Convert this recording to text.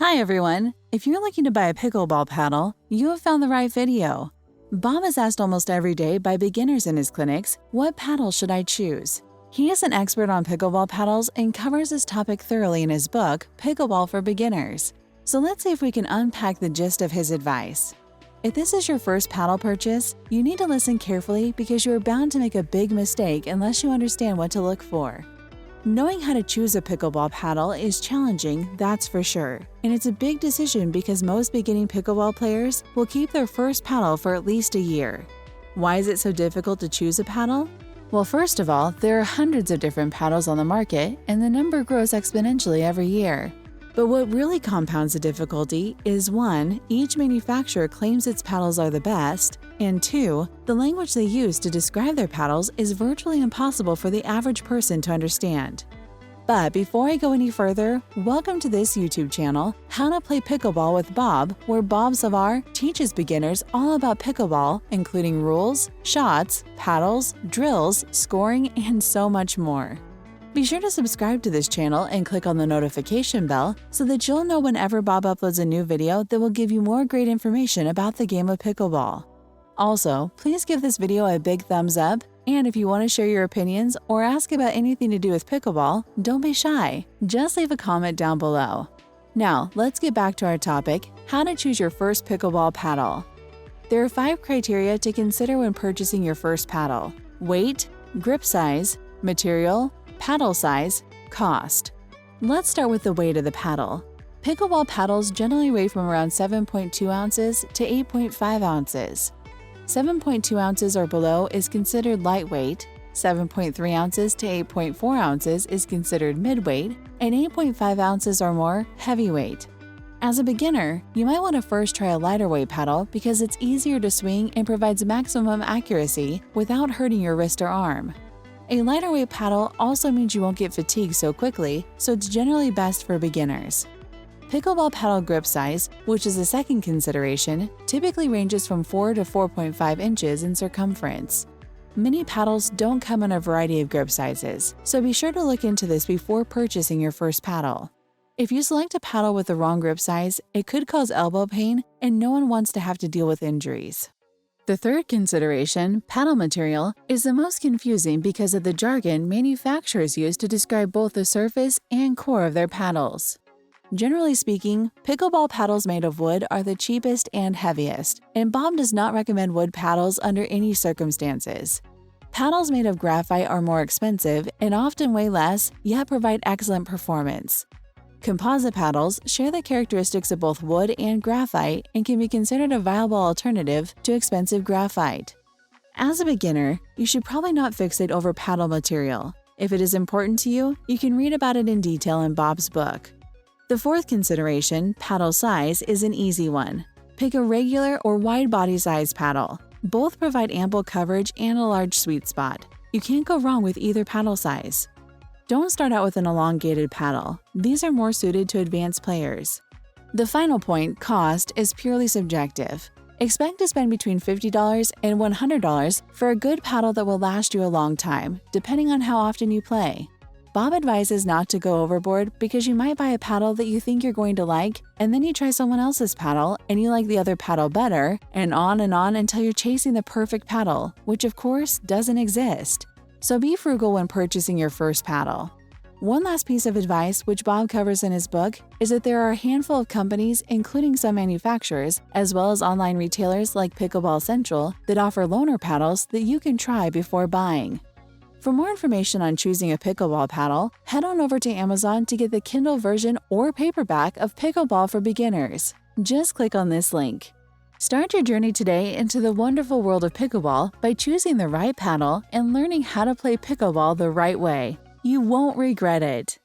Hi everyone! If you're looking to buy a pickleball paddle, you have found the right video. Bob is asked almost every day by beginners in his clinics, what paddle should I choose? He is an expert on pickleball paddles and covers this topic thoroughly in his book, Pickleball for Beginners. So let's see if we can unpack the gist of his advice. If this is your first paddle purchase, you need to listen carefully because you are bound to make a big mistake unless you understand what to look for. Knowing how to choose a pickleball paddle is challenging, that's for sure. And it's a big decision because most beginning pickleball players will keep their first paddle for at least a year. Why is it so difficult to choose a paddle? Well, first of all, there are hundreds of different paddles on the market, and the number grows exponentially every year. But what really compounds the difficulty is 1. Each manufacturer claims its paddles are the best, and 2. The language they use to describe their paddles is virtually impossible for the average person to understand. But before I go any further, welcome to this YouTube channel, How to Play Pickleball with Bob, where Bob Savar teaches beginners all about pickleball, including rules, shots, paddles, drills, scoring, and so much more. Be sure to subscribe to this channel and click on the notification bell so that you'll know whenever Bob uploads a new video that will give you more great information about the game of pickleball. Also, please give this video a big thumbs up, and if you want to share your opinions or ask about anything to do with pickleball, don't be shy. Just leave a comment down below. Now, let's get back to our topic, how to choose your first pickleball paddle. There are 5 criteria to consider when purchasing your first paddle: weight, grip size, material, paddle size, cost. Let's start with the weight of the paddle. Pickleball paddles generally weigh from around 7.2 ounces to 8.5 ounces. 7.2 ounces or below is considered lightweight, 7.3 ounces to 8.4 ounces is considered midweight, and 8.5 ounces or more heavyweight. As a beginner, you might want to first try a lighter weight paddle because it's easier to swing and provides maximum accuracy without hurting your wrist or arm. A lighter weight paddle also means you won't get fatigued so quickly, so it's generally best for beginners. Pickleball paddle grip size, which is the second consideration, typically ranges from 4 to 4.5 inches in circumference. Many paddles don't come in a variety of grip sizes, so be sure to look into this before purchasing your first paddle. If you select a paddle with the wrong grip size, it could cause elbow pain, and no one wants to have to deal with injuries. The third consideration, paddle material, is the most confusing because of the jargon manufacturers use to describe both the surface and core of their paddles. Generally speaking, pickleball paddles made of wood are the cheapest and heaviest, and Bob does not recommend wood paddles under any circumstances. Paddles made of graphite are more expensive and often weigh less, yet provide excellent performance. Composite paddles share the characteristics of both wood and graphite and can be considered a viable alternative to expensive graphite. As a beginner, you should probably not fixate over paddle material. If it is important to you, you can read about it in detail in Bob's book. The fourth consideration, paddle size, is an easy one. Pick a regular or wide body size paddle. Both provide ample coverage and a large sweet spot. You can't go wrong with either paddle size. Don't start out with an elongated paddle. These are more suited to advanced players. The final point, cost, is purely subjective. Expect to spend between $50 and $100 for a good paddle that will last you a long time, depending on how often you play. Bob advises not to go overboard because you might buy a paddle that you think you're going to like, and then you try someone else's paddle and you like the other paddle better, and on until you're chasing the perfect paddle, which of course doesn't exist. So be frugal when purchasing your first paddle. One last piece of advice, which Bob covers in his book, is that there are a handful of companies, including some manufacturers, as well as online retailers like Pickleball Central, that offer loaner paddles that you can try before buying. For more information on choosing a pickleball paddle, head on over to Amazon to get the Kindle version or paperback of Pickleball for Beginners. Just click on this link. Start your journey today into the wonderful world of pickleball by choosing the right paddle and learning how to play pickleball the right way. You won't regret it.